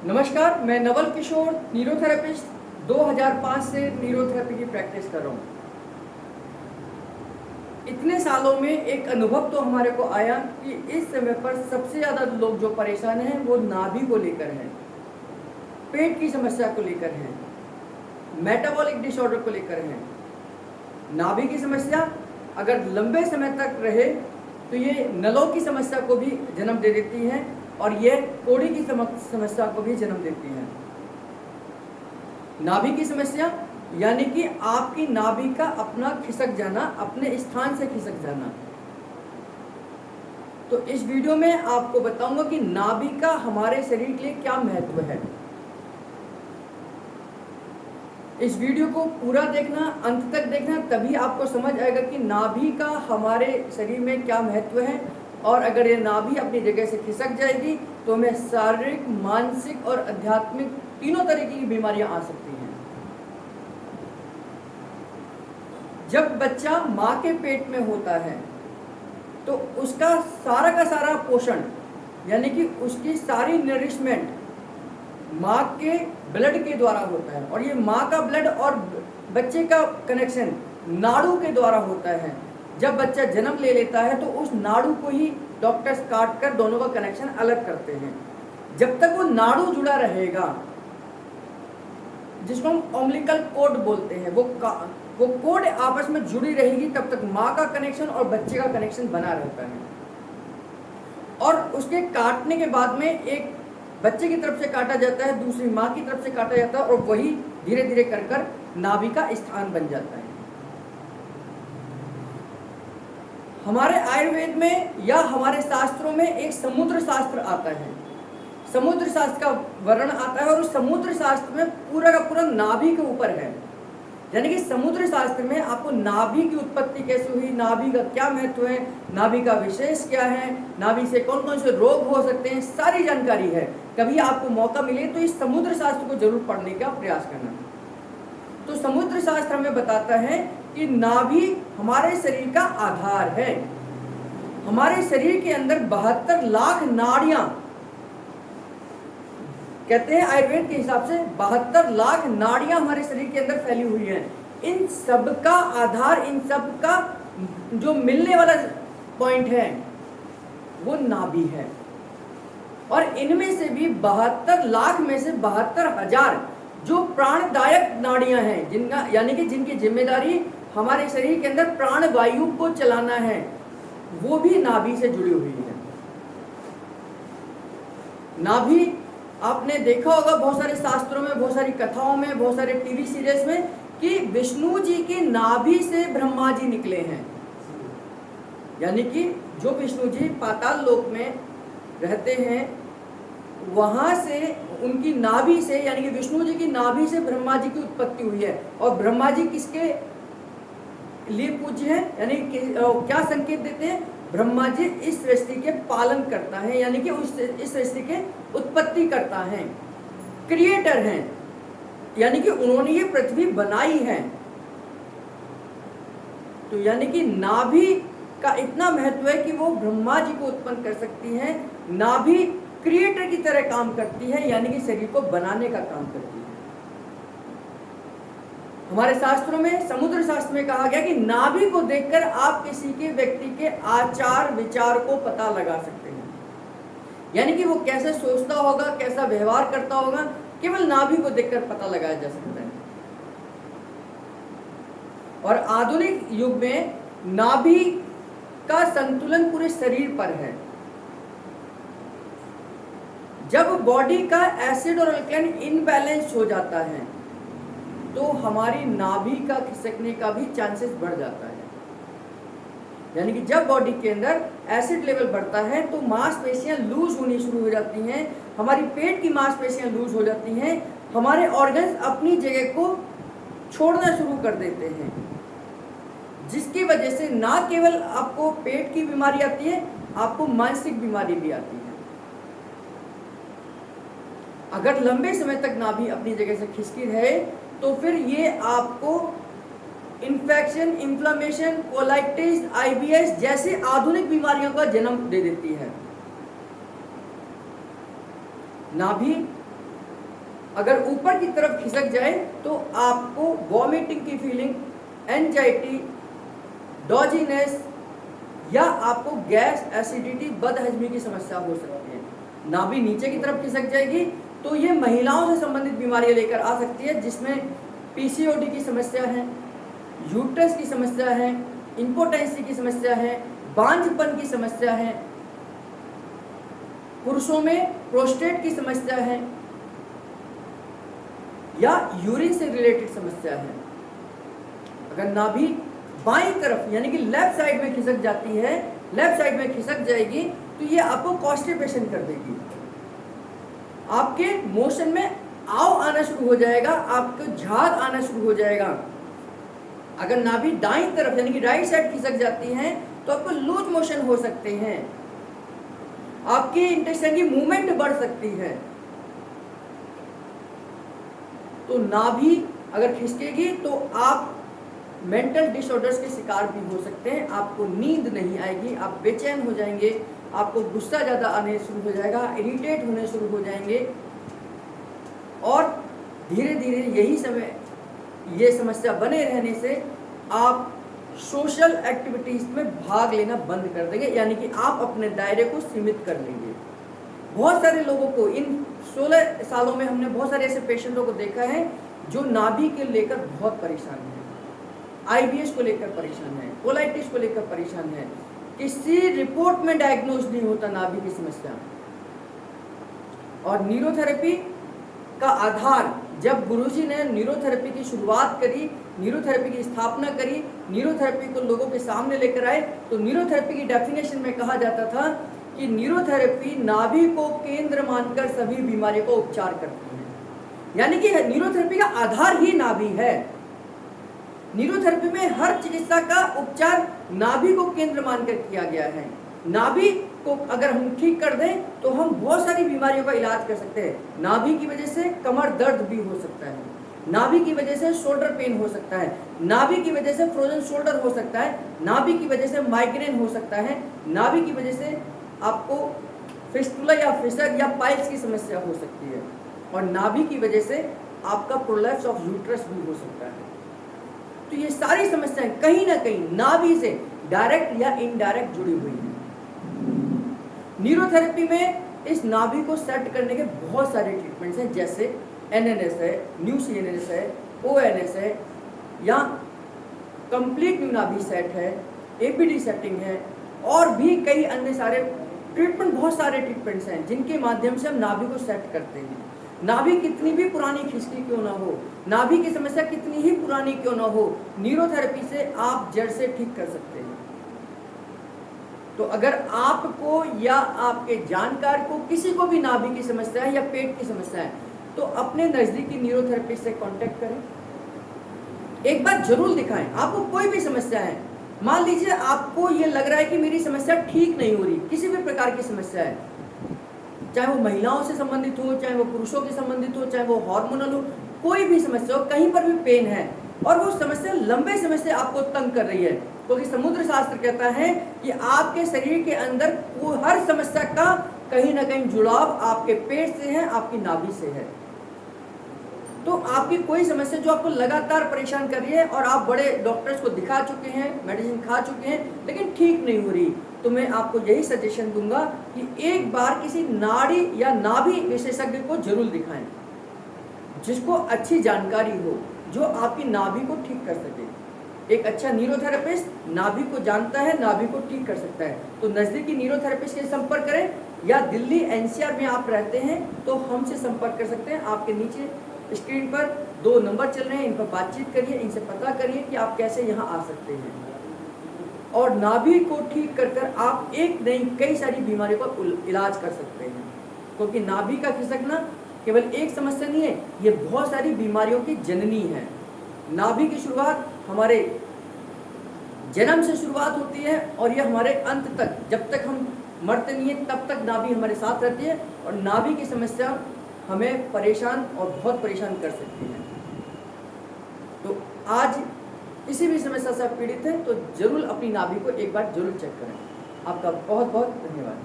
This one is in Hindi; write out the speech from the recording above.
नमस्कार, मैं नवल किशोर न्यूरोथेरेपिस्ट 2005 से न्यूरोथेरेपी की प्रैक्टिस कर रहा हूँ। इतने सालों में एक अनुभव तो हमारे को आया कि इस समय पर सबसे ज़्यादा लोग जो परेशान हैं वो नाभि को लेकर हैं, पेट की समस्या को लेकर हैं, मेटाबॉलिक डिसऑर्डर को लेकर हैं। नाभि की समस्या अगर लंबे समय तक रहे तो ये नलों की समस्या को भी जन्म दे देती है और ये कोड़ी की समस्या को भी जन्म देती है। नाभि की समस्या यानी कि आपकी नाभि का अपना खिसक जाना, अपने स्थान से खिसक जाना। तो इस वीडियो में आपको बताऊंगा कि नाभि का हमारे शरीर के लिए क्या महत्व है। इस वीडियो को पूरा देखना, अंत तक देखना, तभी आपको समझ आएगा कि नाभि का हमारे शरीर में क्या महत्व है। और अगर ये नाभि अपनी जगह से खिसक जाएगी तो हमें शारीरिक, मानसिक और आध्यात्मिक तीनों तरीके की बीमारियां आ सकती हैं। जब बच्चा माँ के पेट में होता है तो उसका सारा का सारा पोषण यानी कि उसकी सारी नरिशमेंट माँ के ब्लड के द्वारा होता है। और ये माँ का ब्लड और बच्चे का कनेक्शन नाड़ू के द्वारा होता है। जब बच्चा जन्म ले लेता है तो उस नाड़ू को ही डॉक्टर्स काट कर दोनों का कनेक्शन अलग करते हैं। जब तक वो नाड़ू जुड़ा रहेगा, जिसको हम अम्बिलिकल कॉर्ड बोलते हैं, वो कॉर्ड आपस में जुड़ी रहेगी, तब तक माँ का कनेक्शन और बच्चे का कनेक्शन बना रहता है। और उसके काटने के बाद में एक बच्चे की तरफ से काटा जाता है, दूसरी माँ की तरफ से काटा जाता है और वही धीरे धीरे कर नाभि का स्थान बन जाता है। हमारे आयुर्वेद में या हमारे शास्त्रों में एक समुद्र शास्त्र आता है, समुद्र शास्त्र का वर्णन आता है और उस समुद्र शास्त्र में पूरा का पूरा नाभि के ऊपर है। यानी कि समुद्र शास्त्र में आपको नाभि की उत्पत्ति कैसे हुई, नाभि का क्या महत्व है, नाभि का विशेष क्या है, नाभि से कौन कौन से रोग हो सकते हैं, सारी जानकारी है। कभी आपको मौका मिले तो इस समुद्र शास्त्र को जरूर पढ़ने का प्रयास करना। तो समुद्र शास्त्र हमें बताता है कि नाभि हमारे शरीर का आधार है। हमारे शरीर के अंदर 72 लाख नाड़ियां, कहते हैं आयुर्वेद के हिसाब से 72 लाख नाड़ियां हमारे शरीर के अंदर फैली हुई हैं। इन सब का आधार, इन सब का जो मिलने वाला पॉइंट है वो नाभि है। और इनमें से भी 72 लाख में से 72,000 जो प्राणदायक नाड़ियां हैं, जिनका यानी कि जिनकी जिम्मेदारी हमारे शरीर के अंदर प्राण वायु को चलाना है, वो भी नाभि से जुड़ी हुई है। नाभि आपने देखा होगा बहुत सारे शास्त्रों में, बहुत सारी कथाओं में, बहुत सारे टीवी सीरियल्स में कि विष्णु जी की नाभि से ब्रह्मा जी निकले हैं। यानी कि जो विष्णु जी पाताल लोक में रहते हैं, वहां से उनकी नाभि से, यानी कि विष्णु जी की नाभि से ब्रह्मा जी की उत्पत्ति हुई है। और ब्रह्मा जी किसके लिए पूज्य है, यानी क्या संकेत देते हैं? ब्रह्मा जी इस सृष्टि के पालन करता है, यानी कि इस सृष्टि के उत्पत्ति करता है, क्रिएटर हैं, यानी कि उन्होंने ये पृथ्वी बनाई है। तो यानी कि नाभि का इतना महत्व है कि वो ब्रह्मा जी को उत्पन्न कर सकती है। नाभि क्रिएटर की तरह काम करती है, यानी कि शरीर को बनाने का काम करती है। हमारे शास्त्रों में, समुद्र शास्त्र में कहा गया कि नाभि को देखकर आप किसी के व्यक्ति के आचार विचार को पता लगा सकते हैं। यानी कि वो कैसे सोचता होगा, कैसा व्यवहार करता होगा, केवल नाभि को देखकर पता लगाया जा सकता है। और आधुनिक युग में नाभि का संतुलन पूरे शरीर पर है। जब बॉडी का एसिड और अल्कलाइन इनबैलेंस हो जाता है तो हमारी नाभि का खिसकने का भी चांसेस बढ़ जाता है। यानी कि जब बॉडी के अंदर एसिड लेवल बढ़ता है तो मांसपेशियां लूज होनी शुरू हो जाती हैं, हमारी पेट की मांसपेशियां लूज हो जाती हैं, हमारे ऑर्गन्स अपनी जगह को छोड़ना शुरू कर देते हैं, जिसकी वजह से ना केवल आपको पेट की बीमारी आती है, आपको मानसिक बीमारी भी आती है। अगर लंबे समय तक नाभि अपनी जगह से खिसकी रहे तो फिर ये आपको इन्फेक्शन, इन्फ्लेमेशन, कोलाइटिस, आईबीएस जैसे आधुनिक बीमारियों का जन्म दे देती है। नाभि अगर ऊपर की तरफ खिसक जाए तो आपको वॉमिटिंग की फीलिंग, एंजाइटी, डॉजीनेस या आपको गैस, एसिडिटी, बदहजमी की समस्या हो सकती है। नाभि नीचे की तरफ खिसक जाएगी तो ये महिलाओं से संबंधित बीमारियां लेकर आ सकती है, जिसमें पीसीओडी की समस्या है, यूट्रस की समस्या है, इंपोटेंसी की समस्या है, बांझपन की समस्या है, पुरुषों में प्रोस्टेट की समस्या है या यूरिन से रिलेटेड समस्या है। अगर नाभि बाईं तरफ यानी कि लेफ्ट साइड में खिसक जाती है, लेफ्ट साइड में खिसक जाएगी तो ये आपको कॉन्स्टिपेशन कर देगी, आपके मोशन में आव आना शुरू हो जाएगा, आपको झाग आना शुरू हो जाएगा। अगर नाभि दाईं तरफ यानी कि राइट साइड खिसक जाती है तो आपको लूज मोशन हो सकते हैं, आपकी इंटेस्टाइन की मूवमेंट बढ़ सकती है। तो नाभि अगर खिसकेगी तो आप मेंटल डिसऑर्डर्स के शिकार भी हो सकते हैं, आपको नींद नहीं आएगी, आप बेचैन हो जाएंगे, आपको गुस्सा ज़्यादा आने शुरू हो जाएगा, इरिटेट होने शुरू हो जाएंगे और धीरे धीरे यही समय ये समस्या बने रहने से आप सोशल एक्टिविटीज़ में भाग लेना बंद कर देंगे, यानी कि आप अपने दायरे को सीमित कर लेंगे। बहुत सारे लोगों को इन 16 सालों में हमने बहुत सारे ऐसे पेशेंटों को देखा है जो नाभि के लेकर बहुत परेशान हैं, आईबीएस को लेकर परेशान है, कोलाइटिस को लेकर परेशान है, किसी रिपोर्ट में डायग्नोज नहीं होता नाभि की समस्या। और न्यूरोथेरेपी का आधार, जब गुरुजी ने न्यूरोथेरेपी की शुरुआत करी, न्यूरोथेरेपी की स्थापना करी, न्यूरोथेरेपी को लोगों के सामने लेकर आए, तो न्यूरोथेरेपी की डेफिनेशन में कहा जाता था कि न्यूरोथेरेपी नाभि को केंद्र मानकर सभी बीमारियों का उपचार करती है, यानी कि न्यूरोथेरेपी का आधार ही नाभि है। न्यूरोथेरेपी में हर चिकित्सा का उपचार नाभि को केंद्र मानकर किया गया है। नाभि को अगर हम ठीक कर दें तो हम बहुत सारी बीमारियों का इलाज कर सकते हैं। नाभि की वजह से कमर दर्द भी हो सकता है, नाभि की वजह से शोल्डर पेन हो सकता है, नाभि की वजह से फ्रोजन शोल्डर हो सकता है, नाभि की वजह से माइग्रेन हो सकता है, नाभि की वजह से आपको फिस्टुला या फिशर या पाइल्स की समस्या हो सकती है, और नाभि की वजह से आपका प्रोलैप्स ऑफ यूट्रस भी हो सकता है। तो ये सारी समस्याएं कहीं ना कहीं नाभि से डायरेक्ट या इनडायरेक्ट जुड़ी हुई हैं। न्यूरोथेरेपी में इस नाभि को सेट करने के बहुत सारे ट्रीटमेंट्स हैं, जैसे एनएनएस है, न्यू सीएनएस है, ओएनएस है, या कंप्लीट न्यू नाभि सेट है, एपीडी सेटिंग है, और भी कई अन्य सारे ट्रीटमेंट, बहुत सारे ट्रीटमेंट्स हैं जिनके माध्यम से हम नाभि को सेट करते हैं। नाभि कितनी भी पुरानी खिसकी क्यों ना हो, नाभि की समस्या कितनी ही पुरानी क्यों ना हो, न्यूरोथेरेपी से आप जड़ से ठीक कर सकते हैं। तो अगर आपको या आपके जानकार को किसी को भी नाभि की समस्या है या पेट की समस्या है तो अपने नज़दीकी न्यूरोथेरेपिस्ट से कांटेक्ट करें, एक बार जरूर दिखाएं। आपको कोई भी समस्या है, मान लीजिए आपको ये लग रहा है कि मेरी समस्या ठीक नहीं हो रही, किसी भी प्रकार की समस्या है, चाहे वो महिलाओं से संबंधित हो, चाहे वो पुरुषों से संबंधित हो, चाहे वो हार्मोनल हो, कोई भी समस्या हो, कहीं पर भी पेन है और वो समस्या लंबे समय से आपको तंग कर रही है, क्योंकि समुद्र शास्त्र कहता है कि आपके शरीर के अंदर वो हर समस्या का कहीं ना कहीं जुड़ाव आपके पेट से है, आपकी नाभि से है। तो आपकी कोई समस्या जो आपको लगातार परेशान कर रही है और आप बड़े डॉक्टर्स को दिखा चुके हैं, मेडिसिन खा चुके हैं, लेकिन ठीक नहीं हो रही, तो मैं आपको यही सजेशन दूंगा कि एक बार किसी नाड़ी या नाभि विशेषज्ञ को जरूर दिखाएं, जिसको अच्छी जानकारी हो, जो आपकी नाभि को ठीक कर सके। एक अच्छा न्यूरोथेरेपिस्ट नाभि को जानता है, नाभि को ठीक कर सकता है। तो नज़दीकी न्यूरोथेरेपिस्ट के संपर्क करें, या दिल्ली एनसीआर में आप रहते हैं तो हमसे संपर्क कर सकते हैं। आपके नीचे स्क्रीन पर 2 नंबर चल रहे हैं, इन पर बातचीत करिए, इनसे पता करिए कि आप कैसे यहाँ आ सकते हैं, और नाभि को ठीक कर कर आप एक नहीं कई सारी बीमारियों का इलाज कर सकते हैं। क्योंकि नाभि का खिसकना केवल एक समस्या नहीं है, ये बहुत सारी बीमारियों की जननी है। नाभि की शुरुआत हमारे जन्म से शुरुआत होती है और ये हमारे अंत तक, जब तक हम मरते नहीं हैं तब तक नाभि हमारे साथ रहती है, और नाभि की समस्या हमें परेशान और बहुत परेशान कर सकती है। तो आज किसी भी समस्या से आप पीड़ित हैं तो जरूर अपनी नाभि को एक बार जरूर चेक करें। आपका बहुत बहुत धन्यवाद।